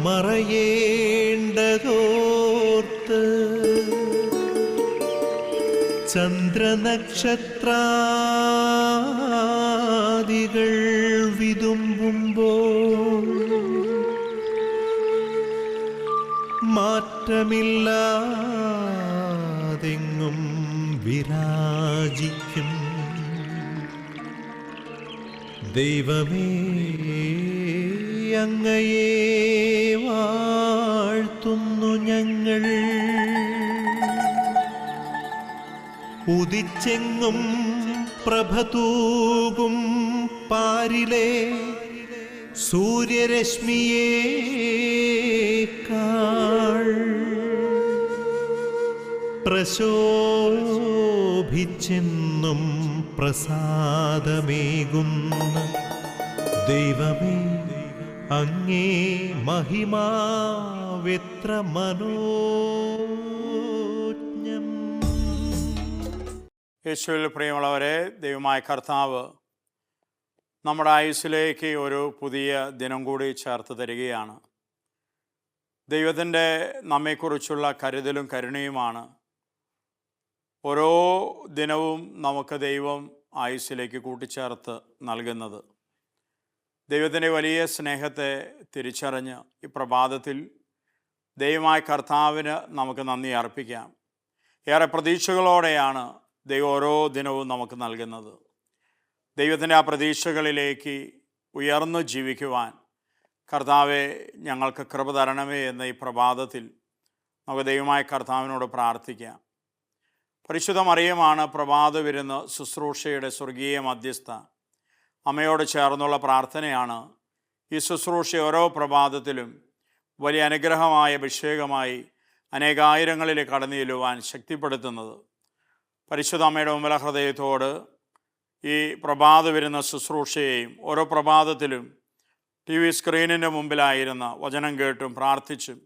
മറയേണ്ടതോർത്ത് ചന്ദ്രനക്ഷത്രാദികൾ വിതുമ്പുമ്പോൾ മാറ്റമില്ലാതെങ്ങും വിരാജിക്കും ദൈവമേ, അങ്ങയെ വാഴ്ത്തുന്നു ഞങ്ങൾ. ഉദിച്ചെങ്ങും പ്രഭതൂകും പാരിലെ സൂര്യരശ്മിയേക്കാൾ പ്രശോഭിച്ചെന്നും പ്രസാദമേകുന്ന ദൈവമേ, അങ്ങേ മഹിമാവെത്ര മനോജ്ഞം. യേശുവിൽ പ്രിയമുള്ളവരെ, ദൈവമായ കർത്താവ് നമ്മുടെ ആയുസ്സിലേക്ക് ഒരു പുതിയ ദിനം കൂടി ചേർത്ത് തരികയാണ്. ദൈവത്തിൻ്റെ നമ്മെക്കുറിച്ചുള്ള കരുതലും കരുണയുമാണ് ഓരോ ദിനവും നമുക്ക് ദൈവം ആയുസ്സിലേക്ക് കൂട്ടിച്ചേർത്ത് നൽകുന്നത്. ദൈവത്തിൻ്റെ വലിയ സ്നേഹത്തെ തിരിച്ചറിഞ്ഞ് ഈ പ്രഭാതത്തിൽ ദൈവമായ കർത്താവിന് നമുക്ക് നന്ദി അർപ്പിക്കാം. ഏറെ പ്രതീക്ഷകളോടെയാണ് ദൈവം ഓരോ ദിനവും നമുക്ക് നൽകുന്നത്. ദൈവത്തിൻ്റെ ആ പ്രതീക്ഷകളിലേക്ക് ഉയർന്നു ജീവിക്കുവാൻ കർത്താവെ ഞങ്ങൾക്ക് കൃപ തരണമേ എന്ന ഈ പ്രഭാതത്തിൽ നമുക്ക് ദൈവമായ കർത്താവിനോട് പ്രാർത്ഥിക്കാം. പരിശുദ്ധ മറിയമാണ് പ്രഭാത വിരുന്ന് ശുശ്രൂഷയുടെ സ്വർഗീയ മധ്യസ്ഥ. അമ്മയോട് ചേർന്നുള്ള പ്രാർത്ഥനയാണ് ഈ ശുശ്രൂഷ ഓരോ പ്രഭാതത്തിലും വലിയ അനുഗ്രഹമായ അഭിഷേകമായി അനേകായിരങ്ങളിൽ കടന്നു ചെല്ലുവാൻ ശക്തിപ്പെടുത്തുന്നത്. പരിശുദ്ധ അമ്മയുടെ മുമ്പിലെ ഹൃദയത്തോട് ഈ പ്രഭാത വരുന്ന ശുശ്രൂഷയെയും ഓരോ പ്രഭാതത്തിലും TV സ്ക്രീനിൻ്റെ മുമ്പിലായിരുന്ന വചനം കേട്ടും പ്രാർത്ഥിച്ചും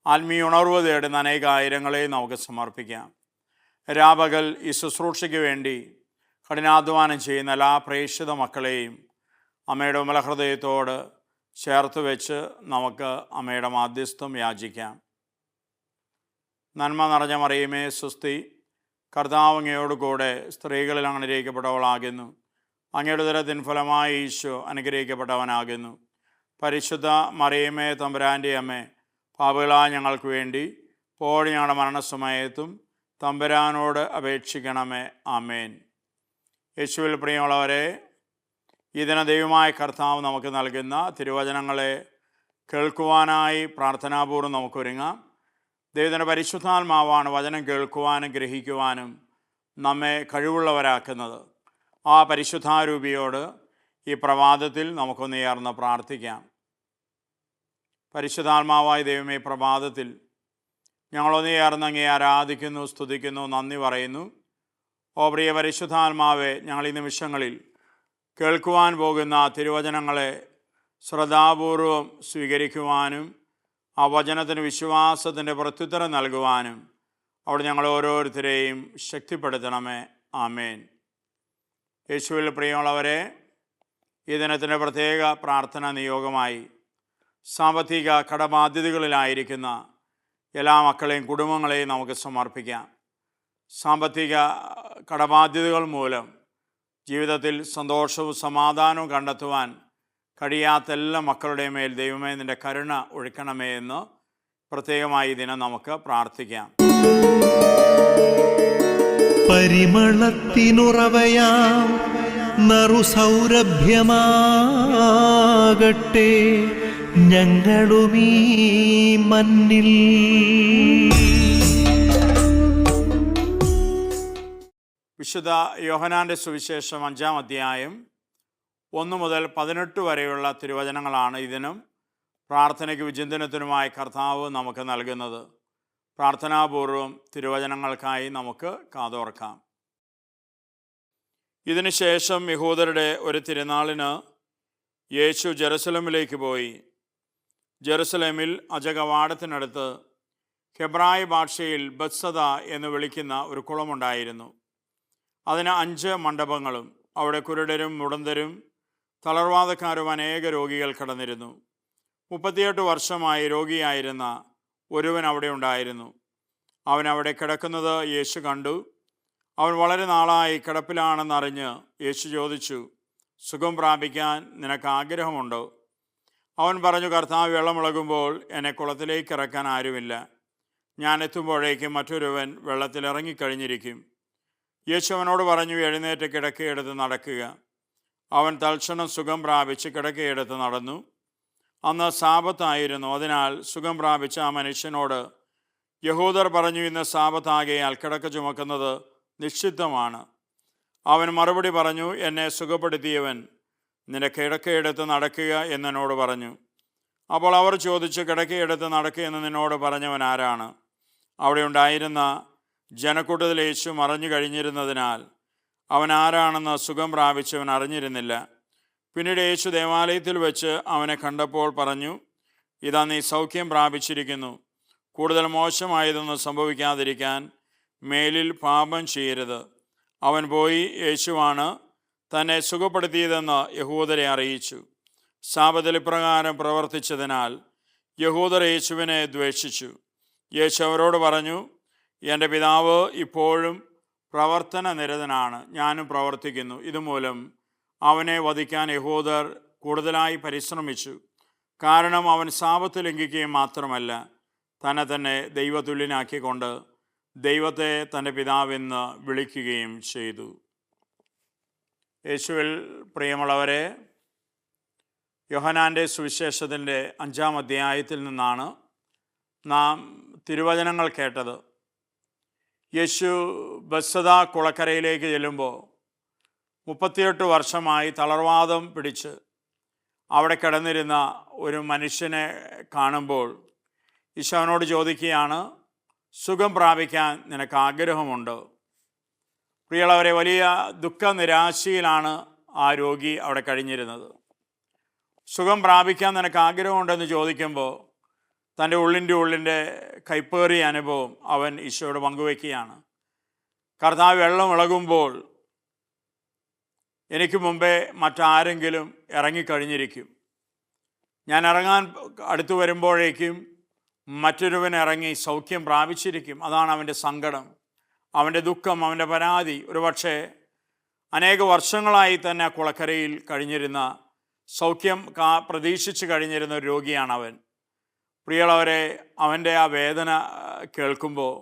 ആത്മീയ ഉണർവ് തേടുന്ന അനേകായിരങ്ങളെ നമുക്ക് സമർപ്പിക്കാം. രാപകൽ ഈ ശുശ്രൂഷയ്ക്ക് വേണ്ടി കഠിനാധ്വാനം ചെയ്യുന്ന എല്ലാ പ്രേക്ഷിത മക്കളെയും അമ്മയുടെ മുമ്പിലെ ഹൃദയത്തോട് ചേർത്ത് വെച്ച് നമുക്ക് അമ്മയുടെ മാധ്യസ്ഥം യാചിക്കാം. നന്മ നിറഞ്ഞ മറിയമേ സ്വസ്തി, കർത്താവ് അങ്ങയോട് കൂടെ സ്ത്രീകളിൽ അനുഗ്രഹിക്കപ്പെട്ടവളാകുന്നു. അങ്ങയുടെ ഉദരത്തിൻ ഫലമായി ഈശോ അനുഗ്രഹിക്കപ്പെട്ടവനാകുന്നു. പരിശുദ്ധ മറിയമേ തമ്പുരാൻ്റെ അമ്മേ, പാപികളായ ഞങ്ങൾക്ക് വേണ്ടി ഇപ്പോൾ ഞങ്ങളുടെ മരണസമയത്തും തമ്പുരാനോട് അപേക്ഷിക്കണമേ. ആമേൻ. യേശുവിൽ പ്രിയമുള്ളവരെ, ഈ ദിന ദൈവമായ കർത്താവ് നമുക്ക് നൽകുന്ന തിരുവചനങ്ങളെ കേൾക്കുവാനായി പ്രാർത്ഥനാപൂർവ്വം നമുക്കൊരുങ്ങാം. ദൈവത്തിൻ്റെ പരിശുദ്ധാത്മാവാണ് വചനം കേൾക്കുവാനും ഗ്രഹിക്കുവാനും നമ്മെ കഴിവുള്ളവരാക്കുന്നത്. ആ പരിശുദ്ധാരൂപിയോട് ഈ പ്രഭാതത്തിൽ നമുക്കൊന്ന് ചേർന്ന് പ്രാർത്ഥിക്കാം. പരിശുദ്ധാത്മാവായ ദൈവമേ, പ്രഭാതത്തിൽ ഞങ്ങളൊന്ന് ചേർന്ന് അങ്ങേ ആരാധിക്കുന്നു, സ്തുതിക്കുന്നു, നന്ദി പറയുന്നു. ഓ പ്രിയ പരിശുദ്ധാത്മാവെ, ഞങ്ങൾ ഈ നിമിഷങ്ങളിൽ കേൾക്കുവാൻ പോകുന്ന തിരുവചനങ്ങളെ ശ്രദ്ധാപൂർവം സ്വീകരിക്കുവാനും ആ വചനത്തിന് വിശ്വാസത്തിൻ്റെ പ്രത്യുത്തരം നൽകുവാനും അവിടെ ഞങ്ങൾ ഓരോരുത്തരെയും ശക്തിപ്പെടുത്തണമേ. ആമേൻ. യേശുവിൽ പ്രിയമുള്ളവരെ, ഈ ദിനത്തിൻ്റെ പ്രത്യേക പ്രാർത്ഥന നിയോഗമായി സാമ്പത്തിക കടബാധ്യതകളിലായിരിക്കുന്ന എല്ലാ മക്കളെയും കുടുംബങ്ങളെയും നമുക്ക് സമർപ്പിക്കാം. സാമ്പത്തിക കടബാധ്യതകൾ മൂലം ജീവിതത്തിൽ സന്തോഷവും സമാധാനവും കണ്ടെത്തുവാൻ കഴിയാത്ത എല്ലാ മക്കളുടെ മേൽ ദൈവമേ നിൻ്റെ കരുണ ഒഴുക്കണമേ എന്ന് പ്രത്യേകമായി ദിനം നമുക്ക് പ്രാർത്ഥിക്കാം. പരിമളത്തിനുറവയാം നറുസൗരഭ്യമാകട്ടെ ഞങ്ങളുമീ മണ്ണിൽ. വിശുദ്ധ യോഹന്നാൻ്റെ സുവിശേഷം 5-ാം അധ്യായം 1 മുതൽ 18 വരെയുള്ള തിരുവചനങ്ങളാണ് ഇതിനും പ്രാർത്ഥനയ്ക്ക് വിചിന്തനത്തിനുമായി കർത്താവ് നമുക്ക് നൽകുന്നത്. പ്രാർത്ഥനാപൂർവം തിരുവചനങ്ങൾക്കായി നമുക്ക് കാതോർക്കാം. ഇതിനുശേഷം യഹൂദരുടെ ഒരു തിരുനാളിന് യേശു ജെറുസലേമിലേക്ക് പോയി. ജെറുസലേമിൽ അജകവാടത്തിനടുത്ത് ഹെബ്രായ ഭാഷയിൽ ബത്സദ എന്ന് വിളിക്കുന്ന ഒരു കുളമുണ്ടായിരുന്നു. അതിന് 5 മണ്ഡപങ്ങളും അവിടെ കുരുടരും മുടന്തരും തളർവാദക്കാരും അനേക രോഗികൾ കിടന്നിരുന്നു. 38 വർഷമായി രോഗിയായിരുന്ന ഒരുവൻ അവിടെ ഉണ്ടായിരുന്നു. അവൻ അവിടെ കിടക്കുന്നത് യേശു കണ്ടു. അവൻ വളരെ നാളായി കിടപ്പിലാണെന്നറിഞ്ഞ് യേശു ചോദിച്ചു, സുഖം പ്രാപിക്കാൻ നിനക്ക് ആഗ്രഹമുണ്ടോ? അവൻ പറഞ്ഞു, കർത്താവ്, വെള്ളമിളകുമ്പോൾ എന്നെ കുളത്തിലേക്ക് ഇറക്കാൻ ആരുമില്ല. ഞാൻ എത്തുമ്പോഴേക്കും മറ്റൊരുവൻ വെള്ളത്തിലിറങ്ങിക്കഴിഞ്ഞിരിക്കും. യേശു അവനോട് പറഞ്ഞു, എഴുന്നേറ്റ് കിടക്കയെടുത്ത് നടക്കുക. അവൻ തൽക്ഷണം സുഖം പ്രാപിച്ച് കിടക്കയെടുത്ത് നടന്നു. അന്ന് സാബത്തായിരുന്നു. അതിനാൽ സുഖം പ്രാപിച്ച ആ മനുഷ്യനോട് യഹൂദർ പറഞ്ഞു, ഇന്ന് സാബത്താകയാൽ കിടക്ക ചുമക്കുന്നത് നിഷിദ്ധമാണ്. അവൻ മറുപടി പറഞ്ഞു, എന്നെ സുഖപ്പെടുത്തിയവൻ നിന്റെ കിടക്കയെടുത്ത് നടക്കുക എന്നോട് പറഞ്ഞു. അപ്പോൾ അവർ ചോദിച്ചു, കിടക്കയെടുത്ത് നടക്കുക എന്ന് നിന്നോട് പറഞ്ഞവൻ ആരാണ്? അവിടെ ഉണ്ടായിരുന്ന ജനക്കൂട്ടത്തിൽ യേശു മറഞ്ഞു കഴിഞ്ഞിരുന്നതിനാൽ അവൻ ആരാണെന്ന് സുഖം പ്രാപിച്ചവൻ അറിഞ്ഞിരുന്നില്ല. പിന്നീട് യേശു ദേവാലയത്തിൽ വെച്ച് അവനെ കണ്ടപ്പോൾ പറഞ്ഞു, ഇതാ നീ സൗഖ്യം പ്രാപിച്ചിരിക്കുന്നു. കൂടുതൽ മോശമായതൊന്നും സംഭവിക്കാതിരിക്കാൻ മേലിൽ പാപം ചെയ്യരുത്. അവൻ പോയി യേശുവാണ് തന്നെ സുഖപ്പെടുത്തിയതെന്ന് യഹൂദരെ അറിയിച്ചു. സാബത്തിൽ ഇപ്രകാരം പ്രവർത്തിച്ചതിനാൽ യഹൂദർ യേശുവിനെ ദ്വേഷിച്ചു. യേശു അവരോട് പറഞ്ഞു, എൻ്റെ പിതാവ് ഇപ്പോഴും പ്രവർത്തന നിരതനാണ്, ഞാനും പ്രവർത്തിക്കുന്നു. ഇതുമൂലം അവനെ വധിക്കാൻ യഹൂദർ കൂടുതലായി പരിശ്രമിച്ചു. കാരണം അവൻ സാബത്ത് ലംഘിക്കുകയും മാത്രമല്ല, തന്നെ ദൈവതുല്യനാക്കിക്കൊണ്ട് ദൈവത്തെ തൻ്റെ പിതാവെന്ന് വിളിക്കുകയും ചെയ്തു. യേശുവിൽ പ്രിയമുള്ളവരെ, യോഹന്നാൻ്റെ സുവിശേഷത്തിൻ്റെ 5-ാം അധ്യായത്തിൽ നിന്നാണ് നാം തിരുവചനങ്ങൾ കേട്ടത്. യേശു ബെത്സദ കുളക്കരയിലേക്ക് ചെല്ലുമ്പോൾ 38 വർഷമായി തളർവാദം പിടിച്ച് അവിടെ കിടന്നിരുന്ന ഒരു മനുഷ്യനെ കാണുമ്പോൾ ഈശോ അവനോട് ചോദിക്കുകയാണ്, സുഖം പ്രാപിക്കാൻ നിനക്ക് ആഗ്രഹമുണ്ടോ? പ്രിയമുള്ളവരെ, വലിയ ദുഃഖ നിരാശയിലാണ് ആ രോഗി അവിടെ കഴിഞ്ഞിരുന്നത്. സുഖം പ്രാപിക്കാൻ നിനക്ക് ആഗ്രഹമുണ്ടെന്ന് ചോദിക്കുമ്പോൾ തൻ്റെ ഉള്ളിൻ്റെ കൈപ്പേറിയ അനുഭവം അവൻ ഈശോയോട് പങ്കുവയ്ക്കുകയാണ്. കർത്താവ്, വെള്ളം ഇളകുമ്പോൾ എനിക്ക് മുമ്പേ മറ്റാരെങ്കിലും ഇറങ്ങിക്കഴിഞ്ഞിരിക്കും. ഞാൻ ഇറങ്ങാൻ അടുത്തു വരുമ്പോഴേക്കും മറ്റൊരുവൻ ഇറങ്ങി സൗഖ്യം പ്രാപിച്ചിരിക്കും. അതാണ് അവൻ്റെ സങ്കടം, അവൻ്റെ ദുഃഖം, അവൻ്റെ പരാതി. ഒരുപക്ഷെ അനേക വർഷങ്ങളായി തന്നെ കുളക്കരയിൽ കഴിഞ്ഞിരുന്ന, സൗഖ്യം പ്രതീക്ഷിച്ച് കഴിഞ്ഞിരുന്ന ഒരു രോഗിയാണ് അവൻ. പ്രിയമുള്ളവരെ, അവൻ്റെ ആ വേദന കേൾക്കുമ്പോൾ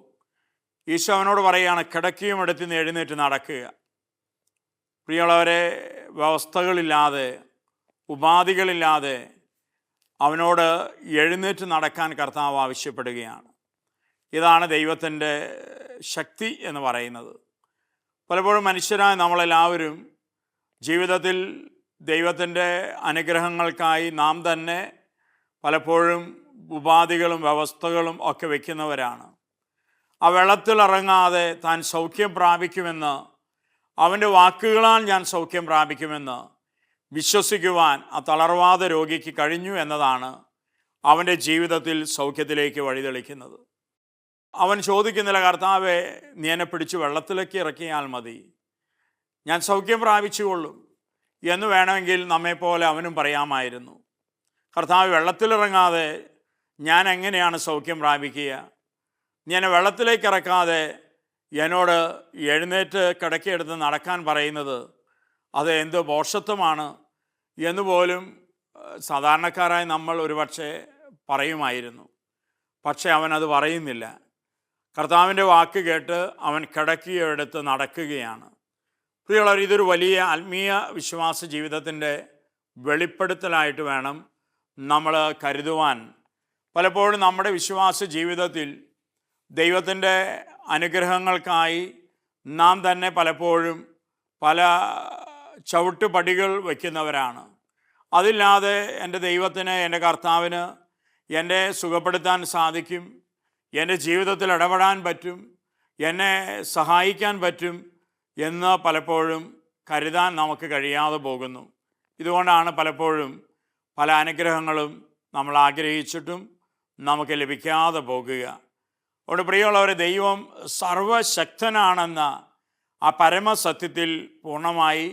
ഈശോ അവനോട് പറയുകയാണ്, കിടക്കയും എടുത്ത് എഴുന്നേറ്റ് നടക്കുക. പ്രിയമുള്ളവരെ, വ്യവസ്ഥകളില്ലാതെ, ഉപാധികളില്ലാതെ അവനോട് എഴുന്നേറ്റ് നടക്കാൻ കർത്താവ് ആവശ്യപ്പെടുകയാണ്. ഇതാണ് ദൈവത്തിൻ്റെ ശക്തി എന്ന് പറയുന്നത്. പലപ്പോഴും മനുഷ്യരായ നമ്മളെല്ലാവരും ജീവിതത്തിൽ ദൈവത്തിൻ്റെ അനുഗ്രഹങ്ങൾക്കായി നാം തന്നെ പലപ്പോഴും ഉപാധികളും വ്യവസ്ഥകളും ഒക്കെ വയ്ക്കുന്നവരാണ്. ആ വെള്ളത്തിലിറങ്ങാതെ താൻ സൗഖ്യം പ്രാപിക്കുമെന്ന്, അവൻ്റെ വാക്കുകളാൽ ഞാൻ സൗഖ്യം പ്രാപിക്കുമെന്ന് വിശ്വസിക്കുവാൻ ആ തളർവാദ രോഗിക്ക് കഴിഞ്ഞു എന്നതാണ് അവൻ്റെ ജീവിതത്തിൽ സൗഖ്യത്തിലേക്ക് വഴിതെളിക്കുന്നത്. അവൻ ചോദിക്കുന്നില്ല, കർത്താവേ, നീ എന്നെ പിടിച്ച് വെള്ളത്തിലേക്ക് ഇറക്കിയാൽ മതി, ഞാൻ സൗഖ്യം പ്രാപിച്ചുകൊള്ളും എന്ന് വേണമെങ്കിൽ നമ്മെപ്പോലെ അവനും പറയാമായിരുന്നു. കർത്താവ്, വെള്ളത്തിലിറങ്ങാതെ ഞാൻ എങ്ങനെയാണ് സൗഖ്യം പ്രാപിക്കുക? നീ എന്നെ വെള്ളത്തിലേക്ക് ഇറക്കാതെ എന്നോട് എഴുന്നേറ്റ് കിടക്കയെടുത്ത് നടക്കാൻ പറയുന്നത് അത് എന്ത് ഭോഷത്വമാണ് എന്ന് പോലും സാധാരണക്കാരായി നമ്മൾ ഒരുപക്ഷെ പറയുമായിരുന്നു. പക്ഷെ അവൻ അത് പറയുന്നില്ല. കർത്താവിൻ്റെ വാക്ക് കേട്ട് അവൻ കിടക്കയെടുത്ത് നടക്കുകയാണ്. പ്രിയമുള്ളവർ, ഇതൊരു വലിയ ആത്മീയ വിശ്വാസ ജീവിതത്തിൻ്റെ വെളിപ്പെടുത്തലായിട്ട് വേണം നമ്മൾ കരുതുവാൻ. പലപ്പോഴും നമ്മുടെ വിശ്വാസ ജീവിതത്തിൽ ദൈവത്തിൻ്റെ അനുഗ്രഹങ്ങൾക്കായി നാം തന്നെ പലപ്പോഴും പല ചവിട്ടുപടികൾ വയ്ക്കുന്നവരാണ്. അതില്ലാതെ എൻ്റെ ദൈവത്തിന്, എൻ്റെ കർത്താവിന് എന്നെ സുഖപ്പെടുത്താൻ സാധിക്കും, എൻ്റെ ജീവിതത്തിൽ ഇടപെടാൻ പറ്റും, എന്നെ സഹായിക്കാൻ പറ്റും എന്ന് പലപ്പോഴും കരുതാൻ നമുക്ക് കഴിയാതെ പോകുന്നു. ഇതുകൊണ്ടാണ് പലപ്പോഴും പല അനുഗ്രഹങ്ങളും നമ്മൾ ആഗ്രഹിച്ചിട്ടും നമുക്ക് ലഭിക്കാതെ പോകുക. അതുകൊണ്ട് പ്രിയമുള്ളവരെ, ദൈവം സർവശക്തനാണെന്ന ആ പരമസത്യത്തിൽ പൂർണ്ണമായി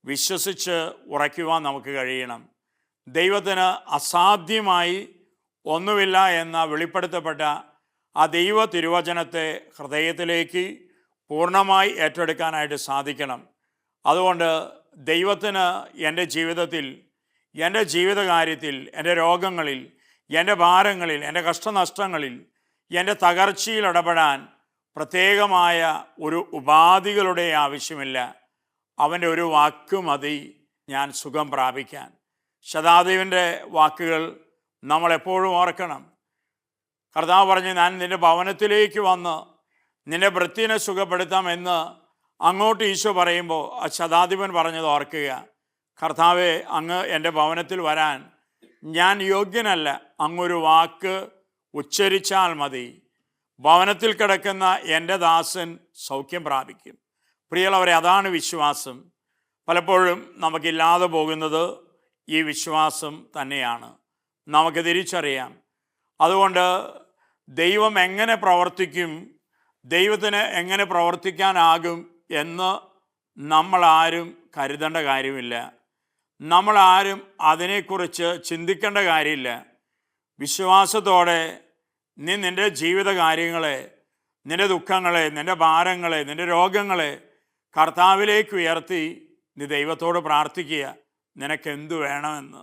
വിശ്വസിച്ച് ഉറയ്ക്കുവാൻ നമുക്ക് കഴിയണം. ദൈവത്തിന് അസാധ്യമായി ഒന്നുമില്ല എന്ന വെളിപ്പെടുത്തപ്പെട്ട ആ ദൈവ തിരുവചനത്തെ ഹൃദയത്തിലേക്ക് പൂർണ്ണമായി ഏറ്റെടുക്കാനായിട്ട് സാധിക്കണം. അതുകൊണ്ട് ദൈവത്തിന് എൻ്റെ ജീവിതത്തിൽ, എൻ്റെ ജീവിതകാര്യത്തിൽ, എൻ്റെ രോഗങ്ങളിൽ, എൻ്റെ ഭാരങ്ങളിൽ, എൻ്റെ കഷ്ടനഷ്ടങ്ങളിൽ, എൻ്റെ തകർച്ചയിൽ ഇടപെടാൻ പ്രത്യേകമായ ഒരു ഉപാധികളുടെ ആവശ്യമില്ല. അവൻ്റെ ഒരു വാക്ക് മതി ഞാൻ സുഖം പ്രാപിക്കാൻ. ശതാധിപൻ്റെ വാക്കുകൾ നമ്മളെപ്പോഴും ഓർക്കണം. കർത്താവ് പറഞ്ഞു, ഞാൻ നിൻ്റെ ഭവനത്തിലേക്ക് വന്ന് നിൻ്റെ വൃത്തിനെ സുഖപ്പെടുത്താമെന്ന് അങ്ങോട്ട് ഈശോ പറയുമ്പോൾ ആ ശതാധിപൻ പറഞ്ഞത് ഓർക്കുക. കർത്താവെ, അങ്ങ് എൻ്റെ ഭവനത്തിൽ വരാൻ ഞാൻ യോഗ്യനല്ല, അങ്ങൊരു വാക്ക് ഉച്ചരിച്ചാൽ മതി, ഭവനത്തിൽ കിടക്കുന്ന എൻ്റെ ദാസൻ സൗഖ്യം പ്രാപിക്കും. പ്രിയമുള്ളവരെ, അതാണ് വിശ്വാസം. പലപ്പോഴും നമുക്കില്ലാതെ പോകുന്നത് ഈ വിശ്വാസം തന്നെയാണ്. നമുക്ക് തിരിച്ചറിയാം. അതുകൊണ്ട് ദൈവം എങ്ങനെ പ്രവർത്തിക്കും, ദൈവത്തിന് എങ്ങനെ പ്രവർത്തിക്കാനാകും എന്ന് നമ്മളാരും കരുതേണ്ട കാര്യമില്ല. നമ്മളാരും അതിനെക്കുറിച്ച് ചിന്തിക്കേണ്ട കാര്യമില്ല. വിശ്വാസത്തോടെ നീ നിൻ്റെ ജീവിത കാര്യങ്ങളെ, നിൻ്റെ ദുഃഖങ്ങളെ, നിൻ്റെ ഭാരങ്ങളെ, നിൻ്റെ രോഗങ്ങളെ കർത്താവിലേക്ക് ഉയർത്തി നീ ദൈവത്തോട് പ്രാർത്ഥിക്കുക, നിനക്കെന്തു വേണമെന്ന്.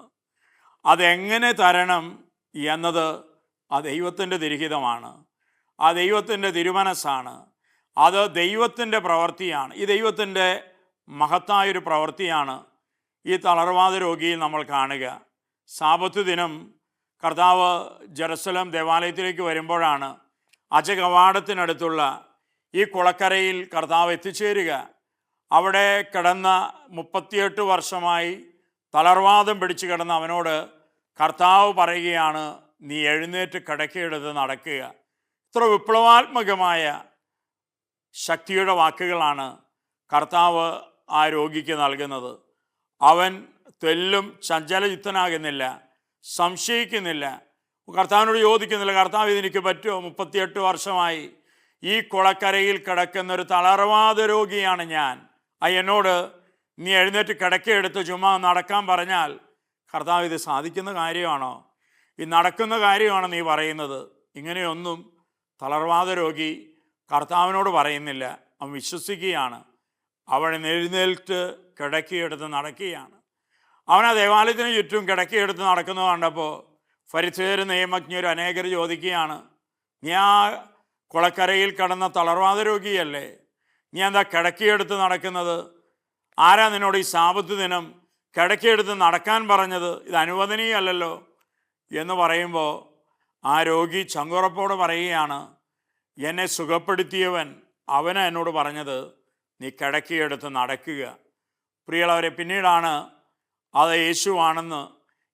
അതെങ്ങനെ തരണം എന്നത് ആ ദൈവത്തിൻ്റെ തിരുഹിതമാണ്, ആ ദൈവത്തിൻ്റെ തിരുമനസ്സാണ്, അത് ദൈവത്തിൻ്റെ പ്രവൃത്തിയാണ്. ഈ ദൈവത്തിൻ്റെ മഹത്തായൊരു പ്രവൃത്തിയാണ് ഈ തളർവാദ രോഗിയിൽ നമ്മൾ കാണുക. സാബത്ത് ദിനം കർത്താവ് ജെറുസലേം ദേവാലയത്തിലേക്ക് വരുമ്പോഴാണ് അജകവാടത്തിനടുത്തുള്ള ഈ കുളക്കരയിൽ കർത്താവ് എത്തിച്ചേരുക. അവിടെ കിടന്ന 38 വർഷമായി തളർവാദം പിടിച്ചു കിടന്ന അവനോട് കർത്താവ് പറയുകയാണ്, നീ എഴുന്നേറ്റ് കിടക്കയെടുത്ത് നടക്കുക. ഇത്ര വിപ്ലവാത്മകമായ ശക്തിയുടെ വാക്കുകളാണ് കർത്താവ് ആ രോഗിക്ക് നൽകുന്നത്. അവൻ തെല്ലും ചഞ്ചലചിത്തനാകുന്നില്ല, സംശയിക്കുന്നില്ല, കർത്താവിനോട് ചോദിക്കുന്നില്ല, കർത്താവ് ഇതെനിക്ക് പറ്റുമോ? 38 വർഷമായി ഈ കുളക്കരയിൽ കിടക്കുന്ന ഒരു തളർവാദ രോഗിയാണ് ഞാൻ. എന്നോട് നീ എഴുന്നേറ്റ് കിടക്കയെടുത്ത് ചുമ്മാ നടക്കാൻ പറഞ്ഞാൽ കർത്താവ് ഇത് സാധിക്കുന്ന കാര്യമാണോ? ഈ നടക്കുന്ന കാര്യമാണോ നീ പറയുന്നത്? ഇങ്ങനെയൊന്നും തളർവാദ രോഗി കർത്താവിനോട് പറയുന്നില്ല. അവൻ വിശ്വസിക്കുകയാണ്. അവൻ എഴുന്നേൽറ്റ് കിടക്കയെടുത്ത് നടക്കുകയാണ്. അവൻ ആ ദേവാലയത്തിന് ചുറ്റും കിടക്കയെടുത്ത് നടക്കുന്നത് കണ്ടപ്പോൾ ഫരിസേയരും നിയമജ്ഞരും അനേകർ ചോദിക്കുകയാണ്, നീ ആ കുളക്കരയിൽ കിടന്ന തളർവാദ രോഗിയല്ലേ? നീ എന്താ കിടക്കയെടുത്ത് നടക്കുന്നത്? ആരാ നിന്നോട് ഈ സാബത്ത് ദിനം കിടക്കയെടുത്ത് നടക്കാൻ പറഞ്ഞത്? ഇത് അനുവദനീയമല്ലല്ലോ എന്ന് പറയുമ്പോൾ ആ രോഗി ചങ്കുറപ്പോടെ പറയുകയാണ്, എന്നെ സുഖപ്പെടുത്തിയവൻ അവന് എന്നോട് പറഞ്ഞത് നീ കിടക്കയെടുത്ത് നടക്കുക. പ്രിയമുള്ളവരെ, പിന്നീടാണ് അത് യേശുവാണെന്ന്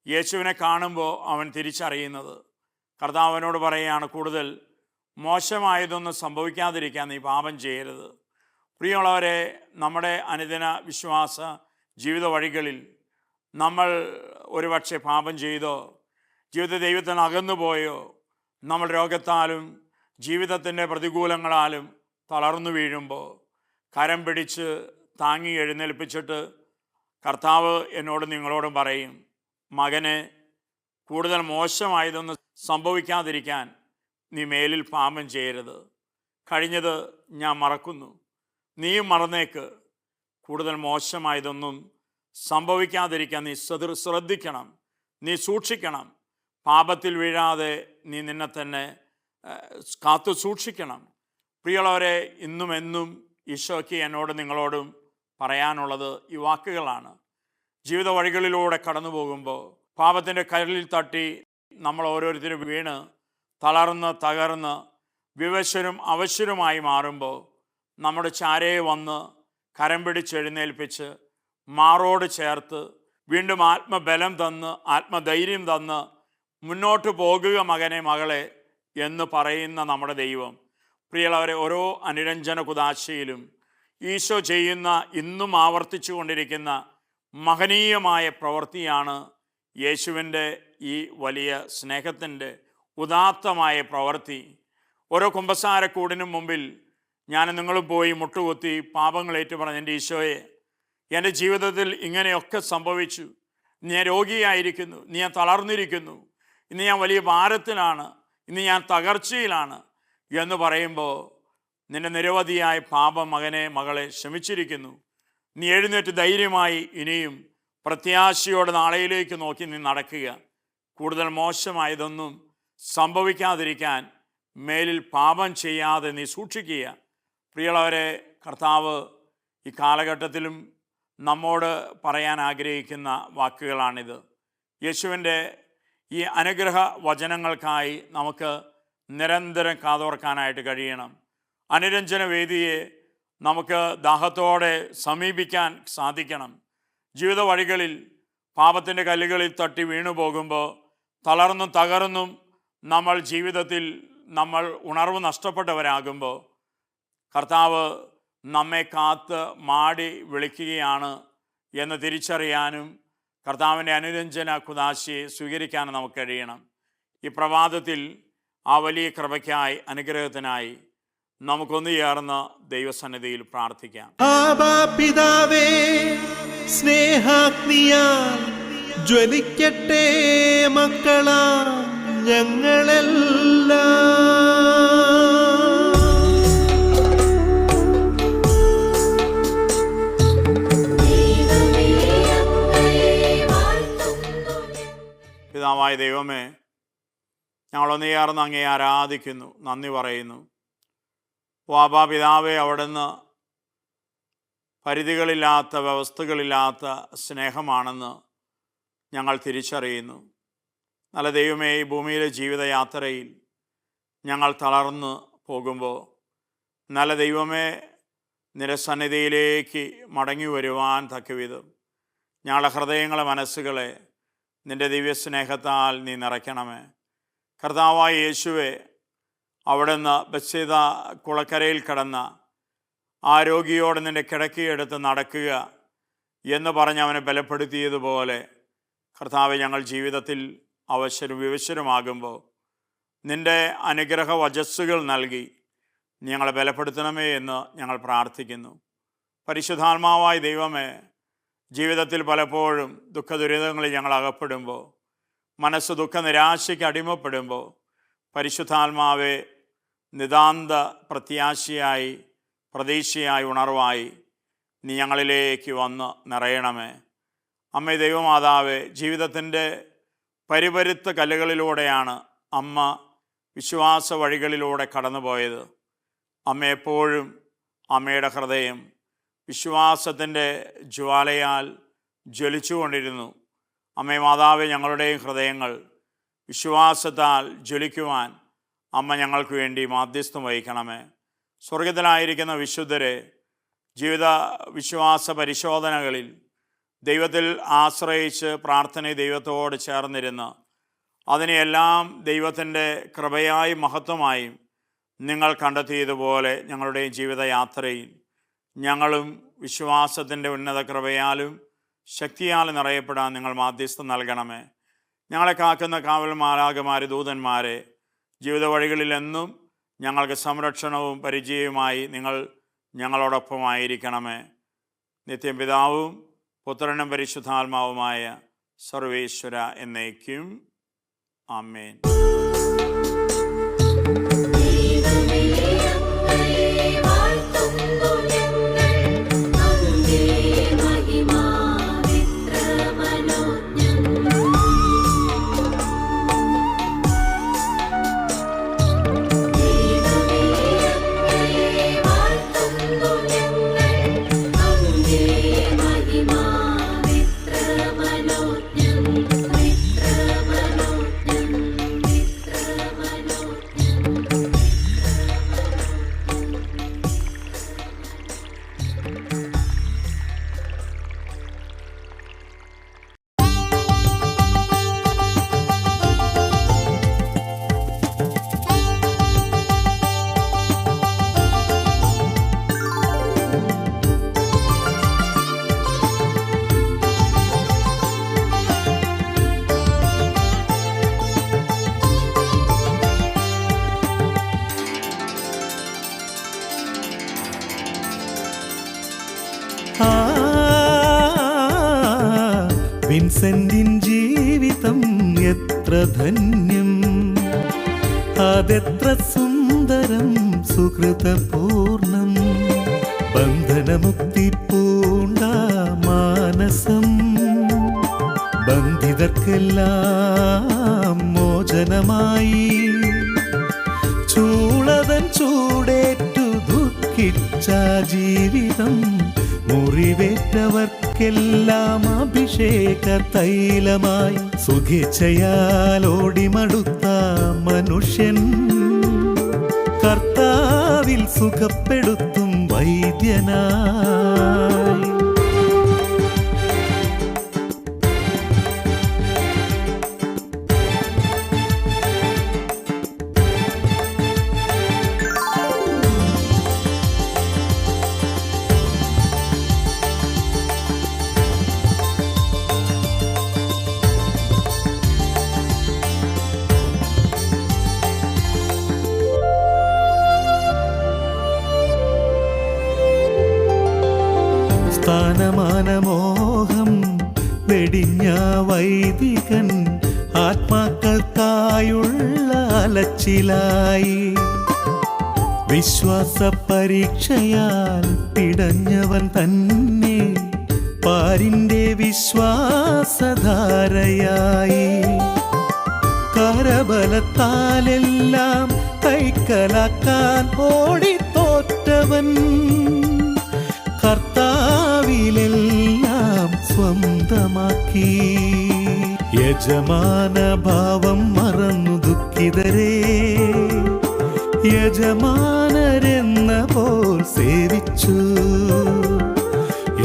യേശുവിനെ കാണുമ്പോൾ അവൻ തിരിച്ചറിയുന്നത്. കർത്താവിനോട് പറയുകയാണ്, കൂടുതൽ മോശമായതൊന്നും സംഭവിക്കാതിരിക്കാൻ നീ പാപം ചെയ്യരുത്. പ്രിയമുള്ളവരെ, നമ്മുടെ അനുദിന വിശ്വാസ ജീവിത വഴികളിൽ നമ്മൾ ഒരുപക്ഷെ പാപം ചെയ്തോ, ജീവിത ദൈവത്തിന് അകന്നു പോയോ, നമ്മൾ രോഗത്താലും ജീവിതത്തിൻ്റെ പ്രതികൂലങ്ങളാലും തളർന്നു വീഴുമ്പോൾ കരം പിടിച്ച് താങ്ങി എഴുന്നേൽപ്പിച്ചിട്ട് കർത്താവ് എന്നോട് നിങ്ങളോടും പറയും, മകനെ, കൂടുതൽ മോശമായതൊന്നും സംഭവിക്കാതിരിക്കാൻ നീ മേലിൽ പാപം ചെയ്യരുത്. കഴിഞ്ഞത് ഞാൻ മറക്കുന്നു, നീയും മറന്നേക്ക്. കൂടുതൽ മോശമായതൊന്നും സംഭവിക്കാതിരിക്കാൻ നീ ശ്രദ്ധിക്കണം, നീ സൂക്ഷിക്കണം. പാപത്തിൽ വീഴാതെ നീ നിന്നെ തന്നെ കാത്തു സൂക്ഷിക്കണം. പ്രിയമുള്ളവരെ, ഇന്നും എന്നും ഈശോയ്ക്ക് എന്നോടും നിങ്ങളോടും പറയാനുള്ളത് ഈ വാക്കുകളാണ്. ജീവിത വഴികളിലൂടെ കടന്നു പോകുമ്പോൾ പാപത്തിൻ്റെ കരളിൽ തട്ടി നമ്മൾ ഓരോരുത്തരും വീണ് തളർന്ന് തകർന്ന് വിവശരും അവശ്യരുമായി മാറുമ്പോൾ നമ്മുടെ ചാരയെ വന്ന് കരം പിടിച്ചെഴുന്നേൽപ്പിച്ച് മാറോട് ചേർത്ത് വീണ്ടും ആത്മബലം തന്ന് ആത്മധൈര്യം തന്ന് മുന്നോട്ട് പോകുക മകനെ, മകളെ എന്ന് പറയുന്ന നമ്മുടെ ദൈവം. പ്രിയമുള്ളവരെ, ഓരോ അനുരഞ്ജന കുദാശയിലും ഈശോ ചെയ്യുന്ന, ഇന്നും ആവർത്തിച്ചു കൊണ്ടിരിക്കുന്ന മഹനീയമായ പ്രവൃത്തിയാണ് യേശുവിൻ്റെ ഈ വലിയ സ്നേഹത്തിൻ്റെ ഉദാത്തമായ പ്രവൃത്തി. ഓരോ കുമ്പസാരക്കൂടിനും മുമ്പിൽ ഞാൻ നിങ്ങളും പോയി മുട്ടുകുത്തി പാപങ്ങളേറ്റു പറഞ്ഞ എൻ്റെ ഈശോയെ, എൻ്റെ ജീവിതത്തിൽ ഇങ്ങനെയൊക്കെ സംഭവിച്ചു, ഇന്ന് ഞാൻ രോഗിയായിരിക്കുന്നു, ഇന്ന് ഞാൻ തളർന്നിരിക്കുന്നു, ഇന്ന് ഞാൻ വലിയ ഭാരത്തിലാണ്, ഇന്ന് ഞാൻ തകർച്ചയിലാണ് എന്ന് പറയുമ്പോൾ നിന്റെ നിരവധിയായ പാപം മകനെ മകളെ ക്ഷമിച്ചിരിക്കുന്നു. നീ എഴുന്നേറ്റ് ധൈര്യമായി ഇനിയും പ്രത്യാശയോടെ നാളെയിലേക്ക് നോക്കി നീ നടക്കുക. കൂടുതൽ മോശമായതൊന്നും സംഭവിക്കാതിരിക്കാൻ മേലിൽ പാപം ചെയ്യാതെ നീ സൂക്ഷിക്കുക. പ്രിയമുള്ളവരെ, കർത്താവ് ഈ കാലഘട്ടത്തിലും നമ്മോട് പറയാൻ ആഗ്രഹിക്കുന്ന വാക്കുകളാണിത്. യേശുവിൻ്റെ ഈ അനുഗ്രഹ വചനങ്ങൾക്കായി നമുക്ക് നിരന്തരം കാതോർക്കാനായിട്ട് കഴിയണം. അനുരഞ്ജന വേദിയെ നമുക്ക് ദാഹത്തോടെ സമീപിക്കാൻ സാധിക്കണം. ജീവിത വഴികളിൽ പാപത്തിൻ്റെ കല്ലുകളിൽ തട്ടി വീണു പോകുമ്പോൾ തളർന്നും തകർന്നും നമ്മൾ ജീവിതത്തിൽ നമ്മൾ ഉണർവ് നഷ്ടപ്പെട്ടവരാകുമ്പോൾ കർത്താവ് നമ്മെ കാത്ത് മാടി വിളിക്കുകയാണ് എന്ന് തിരിച്ചറിയാനും കർത്താവിൻ്റെ അനുരഞ്ജന കുദാശയെ സ്വീകരിക്കാനും നമുക്ക് കഴിയണം. ഈ പ്രഭാതത്തിൽ ആ വലിയ കൃപയ്ക്കായി അനുഗ്രഹത്തിനായി നമുക്കൊന്നു ചേർന്ന് ദൈവസന്നിധിയിൽ പ്രാർത്ഥിക്കാം. ആബാ പിതാവേ, സ്നേഹാഗ്നിയാൽ ജ്വലിക്കട്ടെ മക്കളാ ഞങ്ങളെല്ലാം. പിതാവായ ദൈവമേ, ഞങ്ങളൊന്നു ചേർന്ന് അങ്ങേ ആരാധിക്കുന്നു, നന്ദി പറയുന്നു. വാബാ പിതാവേ, അവിടുന്ന് പരിധികളില്ലാത്ത വ്യവസ്ഥകളില്ലാത്ത സ്നേഹമാണെന്ന് ഞങ്ങൾ തിരിച്ചറിയുന്നു. നല്ല ദൈവമേ, ഈ ഭൂമിയിലെ ജീവിതയാത്രയിൽ ഞങ്ങൾ തളർന്ന് പോകുമ്പോൾ നല്ല ദൈവമേ, നിരസന്നിധിയിലേക്ക് മടങ്ങി വരുവാൻ തക്കവിധം ഞങ്ങളുടെ ഹൃദയങ്ങളെ മനസ്സുകളെ നിൻ്റെ ദിവ്യസ്നേഹത്താൽ നീ നിറയ്ക്കണമേ. കർത്താവായ യേശുവേ, അവിടുന്ന് ബെത്സയിദ കുളക്കരയിൽ കിടന്ന ആരോഗ്യയോടെ നിൻ്റെ കിടക്കയെടുത്ത് നടക്കുക എന്ന് പറഞ്ഞ് അവനെ ബലപ്പെടുത്തിയതുപോലെ കർത്താവെ, ഞങ്ങൾ ജീവിതത്തിൽ അവശരും വിവശരുമാകുമ്പോൾ നിൻ്റെ അനുഗ്രഹ വചസ്സുകൾ നൽകി ഞങ്ങളെ ബലപ്പെടുത്തണമേ എന്ന് ഞങ്ങൾ പ്രാർത്ഥിക്കുന്നു. പരിശുദ്ധാത്മാവായ ദൈവമേ, ജീവിതത്തിൽ പലപ്പോഴും ദുഃഖദുരിതങ്ങളിൽ ഞങ്ങൾ അകപ്പെടുമ്പോൾ, മനസ്സ് ദുഃഖനിരാശയ്ക്ക് അടിമപ്പെടുമ്പോൾ പരിശുദ്ധാത്മാവെ, നിതാന്ത പ്രത്യാശയായി പ്രതീക്ഷയായി ഉണർവായി നീ ഞങ്ങളിലേക്ക് വന്ന് നിറയണമേ. അമ്മ ദൈവമാതാവേ, ജീവിതത്തിൻ്റെ പരിപരുത്ത കല്ലുകളിലൂടെയാണ് അമ്മ വിശ്വാസ വഴികളിലൂടെ കടന്നുപോയത്. അമ്മ എപ്പോഴും അമ്മയുടെ ഹൃദയം വിശ്വാസത്തിൻ്റെ ജ്വാലയാൽ ജ്വലിച്ചുകൊണ്ടിരുന്നു. അമ്മേ മാതാവേ, ഞങ്ങളുടെയും ഹൃദയങ്ങൾ വിശ്വാസത്താൽ ജ്വലിക്കുവാൻ അമ്മ ഞങ്ങൾക്ക് വേണ്ടി മാധ്യസ്ഥം വഹിക്കണമേ. സ്വർഗത്തിലായിരിക്കുന്ന വിശുദ്ധരെ ജീവിത വിശ്വാസ പരിശോധനകളിൽ ദൈവത്തിൽ ആശ്രയിച്ച് പ്രാർത്ഥന ദൈവത്തോട് ചേർന്നിരുന്ന് അതിനെയെല്ലാം ദൈവത്തിൻ്റെ കൃപയായും മഹത്വമായും നിങ്ങൾ കണ്ടെത്തിയതുപോലെ ഞങ്ങളുടെ ജീവിതയാത്രയിൽ ഞങ്ങളും വിശ്വാസത്തിൻ്റെ ഉന്നത കൃപയാലും ശക്തിയാലും നിറയപ്പെടാൻ നിങ്ങൾ മാധ്യസ്ഥം നൽകണമേ. ഞങ്ങളെ കാക്കുന്ന കാവൽ മാലാഖമാരെ, ദൂതന്മാരെ ജീവിത വഴികളിൽ എന്നും ഞങ്ങൾക്ക് സംരക്ഷണവും പരിചയവുമായി നിങ്ങൾ ഞങ്ങളോടൊപ്പമായിരിക്കണമേ. നിത്യം പിതാവും പുത്രനും പരിശുദ്ധാത്മാവുമായ സർവേശ്വര എന്നേക്കും. ആമേൻ. വിൻസെന്റിൻ ജീവിതം എത്ര ധന്യം, അതെത്ര സുന്ദരം സുഹൃതപൂർണം. ബന്ധനമുക്തി പൂണ്ട മാനസം, ബന്ധിതർക്കെല്ലാം മോചനമായി. ചൂളതൻ ചൂടേറ്റു ദുഃഖിച്ച ജീവിതം, മുറിവേറ്റവർക്കെല്ലാം അഭിഷേക തൈലമായി. സുഖേച്ഛയാൽ ഓടിമടുത്ത മനുഷ്യൻ, കർത്താവിൽ സുഖപ്പെടുത്തും വൈദ്യനായി. സ്ഥാനമാനമോഹം വെടിഞ്ഞ വൈദികൻ, ആത്മാക്കൾക്കായുള്ള അലച്ചിലായി. വിശ്വാസ പരീക്ഷയാൽ പിടഞ്ഞവൻ തന്നെ പാരിന്റെ വിശ്വാസധാരയായി. കരബലത്താലെല്ലാം കൈക്കലാക്കാൻ ഓടിത്തോറ്റവൻ, കർത്താവിലെല്ലാം സ്വന്തമാക്കി. യജമാന ഭാവം മറന്നു ദുഃഖിതരെ, യജമാനരെന്ന പോൽ സേവിച്ചു.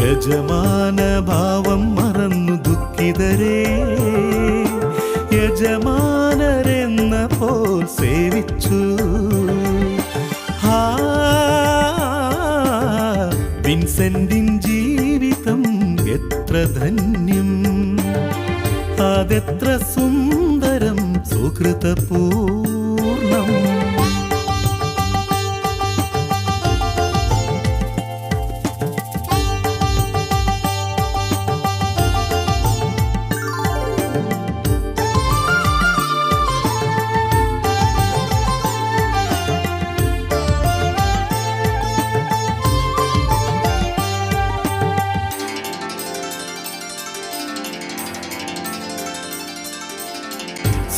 യജമാന ഭാവം മറന്നു ദുഃഖിതരെ, യജമാനരെന്ന പോൽ സേവിച്ചു. വിൻസെന്റിൻ ജീവിതം എത്ര ധന്യം, അതെത്ര സുന്ദരം സുഹൃതപൂർണം.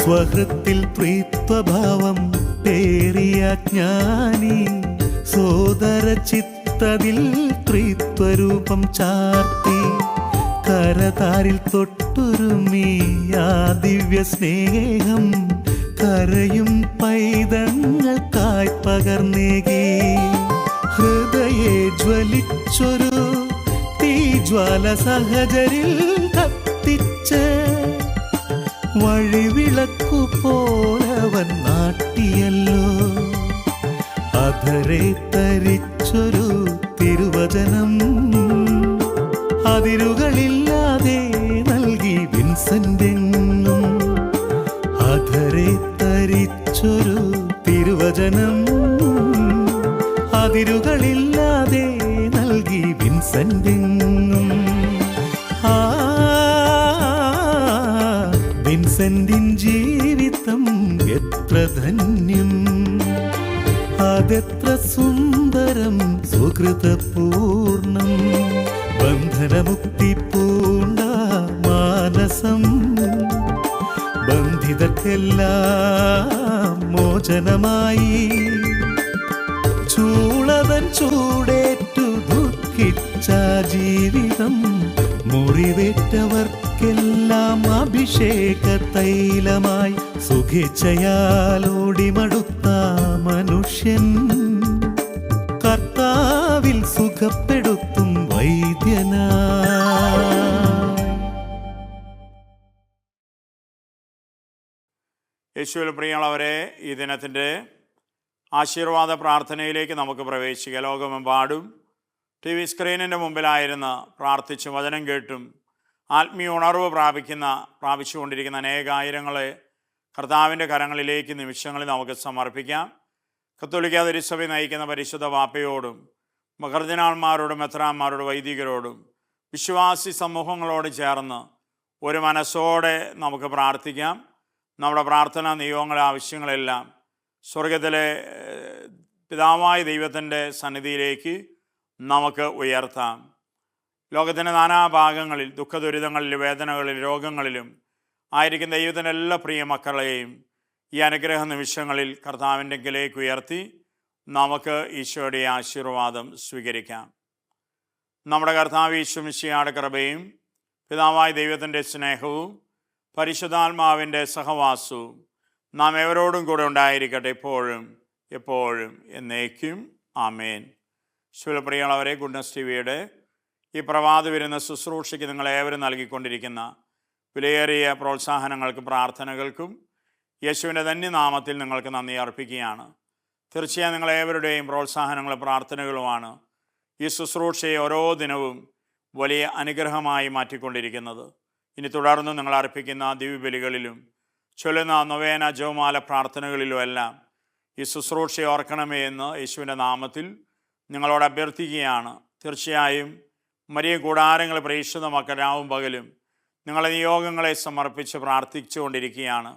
സ്വഹൃത്തിൽ ത്രിത്വഭാവം പേറിയ ജ്ഞാനി, സോദര ചിത്തതിൽ ത്രിത്വരൂപം ചാർത്തി. കരതാരിൽ തൊട്ടുരുമി ആ ദിവ്യ സ്നേഹം, കരയും പൈതങ്ങൾക്കായി പകർന്നേകി. ഹൃദയെ ജ്വലിച്ചൊരു തീജ്വാല സഹചരിൽ കത്തിച്ച്, വഴിവിളക്കു പോലവൻ നാട്ടിയല്ലോ. അധരെ തരിച്ചൊരു തിരുവചനം, അതിരുകളില്ലാതെ നൽകി വിൻസെന്റെന്നും. അധരെ തരിച്ചൊരു തിരുവചനം, അതിരുകളില്ലാതെ നൽകി വിൻസെന്റെന്നും. വിൻസെന്റിൻ ജീവിതം എത്ര ധന്യം, അതെത്ര സുന്ദരം സുഹൃതപൂർണം. ബന്ധനമുക്തി പൂണ്ട മാനസം, ബന്ധിതർക്കെല്ലാം മോചനമായി. ചൂളതൻ ചൂടേറ്റു ദുഃഖിച്ച ജീവിതം, മുറിവേറ്റവർക്കെല്ലാം അഭിഷേക തൈലമായി. സുഖേച്ഛയാലോടിമടുത്ത മനുഷ്യൻ, കർത്താവിൽ സുഖപ്പെടുത്തും വൈദ്യനായി. യേശുവിൽ പ്രിയമുള്ളവരെ, ഈ ദിനത്തിൻ്റെ ആശീർവാദ പ്രാർത്ഥനയിലേക്ക് നമുക്ക് പ്രവേശിക്കുക. ലോകമെമ്പാടും ടി വി സ്ക്രീനിൻ്റെ മുമ്പിലായിരുന്ന് പ്രാർത്ഥിച്ചും വചനം കേട്ടും ആത്മീയ ഉണർവ് പ്രാപിച്ചുകൊണ്ടിരിക്കുന്ന അനേകായിരങ്ങളെ കർത്താവിൻ്റെ കരങ്ങളിലേക്ക് നിമിഷങ്ങളിൽ നമുക്ക് സമർപ്പിക്കാം. കത്തോലിക്കാ തിരുസഭ നയിക്കുന്ന പരിശുദ്ധ വാപ്പയോടും മകർദിനാൾമാരോടും മെത്രാന്മാരോടും വൈദികരോടും വിശ്വാസി സമൂഹങ്ങളോട് ചേർന്ന് ഒരു മനസ്സോടെ നമുക്ക് പ്രാർത്ഥിക്കാം. നമ്മുടെ പ്രാർത്ഥന നിയോഗങ്ങളെ ആവശ്യങ്ങളെല്ലാം സ്വർഗത്തിലെ പിതാവായ ദൈവത്തിൻ്റെ സന്നിധിയിലേക്ക് നമുക്ക് ഉയർത്താം. ലോകത്തിൻ്റെ നാനാഭാഗങ്ങളിൽ ദുഃഖദുരിതങ്ങളിലും വേദനകളിലും രോഗങ്ങളിലും ആയിരിക്കുന്ന ദൈവത്തിൻ്റെ എല്ലാ പ്രിയ മക്കളെയും ഈ അനുഗ്രഹ നിമിഷങ്ങളിൽ കർത്താവിൻ്റെ എങ്കിലേക്ക് ഉയർത്തി നമുക്ക് ഈശോയുടെ ആശീർവാദം സ്വീകരിക്കാം. നമ്മുടെ കർത്താവ് ഈശോ മിശിഹായുടെ കൃപയും പിതാവായ ദൈവത്തിൻ്റെ സ്നേഹവും പരിശുദ്ധാത്മാവിൻ്റെ സഹവാസവും നാം എവരോടും കൂടെ ഉണ്ടായിരിക്കട്ടെ, എപ്പോഴും എപ്പോഴും എന്നേക്കും. ആമേൻ. ശുഭപ്രിയമുള്ളവരെ, ഗുഡ്നസ് ടിവിയുടെ ഈ പ്രഭാത വരുന്ന ശുശ്രൂഷയ്ക്ക് നിങ്ങളേവരും നൽകിക്കൊണ്ടിരിക്കുന്ന വിലയേറിയ പ്രോത്സാഹനങ്ങൾക്കും പ്രാർത്ഥനകൾക്കും യേശുവിൻ്റെ ധന്യനാമത്തിൽ നിങ്ങൾക്ക് നന്ദി അർപ്പിക്കുകയാണ്. തീർച്ചയായും നിങ്ങളേവരുടെയും പ്രോത്സാഹനങ്ങളും പ്രാർത്ഥനകളുമാണ് ഈ ശുശ്രൂഷയെ ഓരോ ദിനവും വലിയ അനുഗ്രഹമായി മാറ്റിക്കൊണ്ടിരിക്കുന്നത്. ഇനി തുടർന്ന് നിങ്ങൾ അർപ്പിക്കുന്ന ദിവ്യബലികളിലും ചൊല്ലുന്ന നൊവേന ജപമാല പ്രാർത്ഥനകളിലും എല്ലാം ഈ ശുശ്രൂഷയെ ഓർക്കണമേ എന്ന് യേശുവിൻ്റെ നാമത്തിൽ നിങ്ങളോട് അഭ്യർത്ഥിക്കുകയാണ്. തീർച്ചയായും മരിയ കൂടാരങ്ങൾ പ്രേക്ഷിതമാക്കാൻ രാവും പകലും നിങ്ങളെ നിയോഗങ്ങളെ സമർപ്പിച്ച് പ്രാർത്ഥിച്ചുകൊണ്ടിരിക്കുകയാണ്.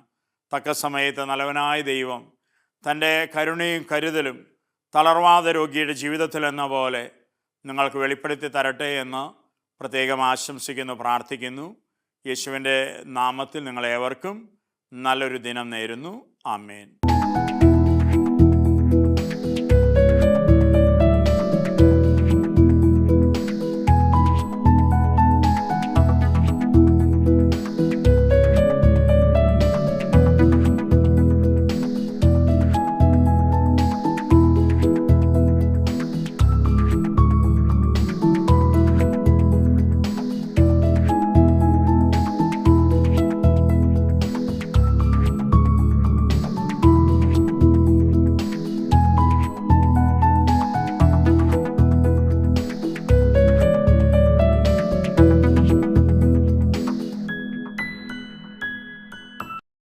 തക്ക സമയത്ത് നല്ലവനായ ദൈവം തൻ്റെ കരുണയും കരുതലും തളർവാദ രോഗിയുടെ ജീവിതത്തിൽ എന്ന പോലെ നിങ്ങൾക്ക് വെളിപ്പെടുത്തി തരട്ടെ എന്ന് പ്രത്യേകം ആശംസിക്കുന്നു, പ്രാർത്ഥിക്കുന്നു. യേശുവിൻ്റെ നാമത്തിൽ നിങ്ങളേവർക്കും നല്ലൊരു ദിനം നേരുന്നു. ആമേൻ.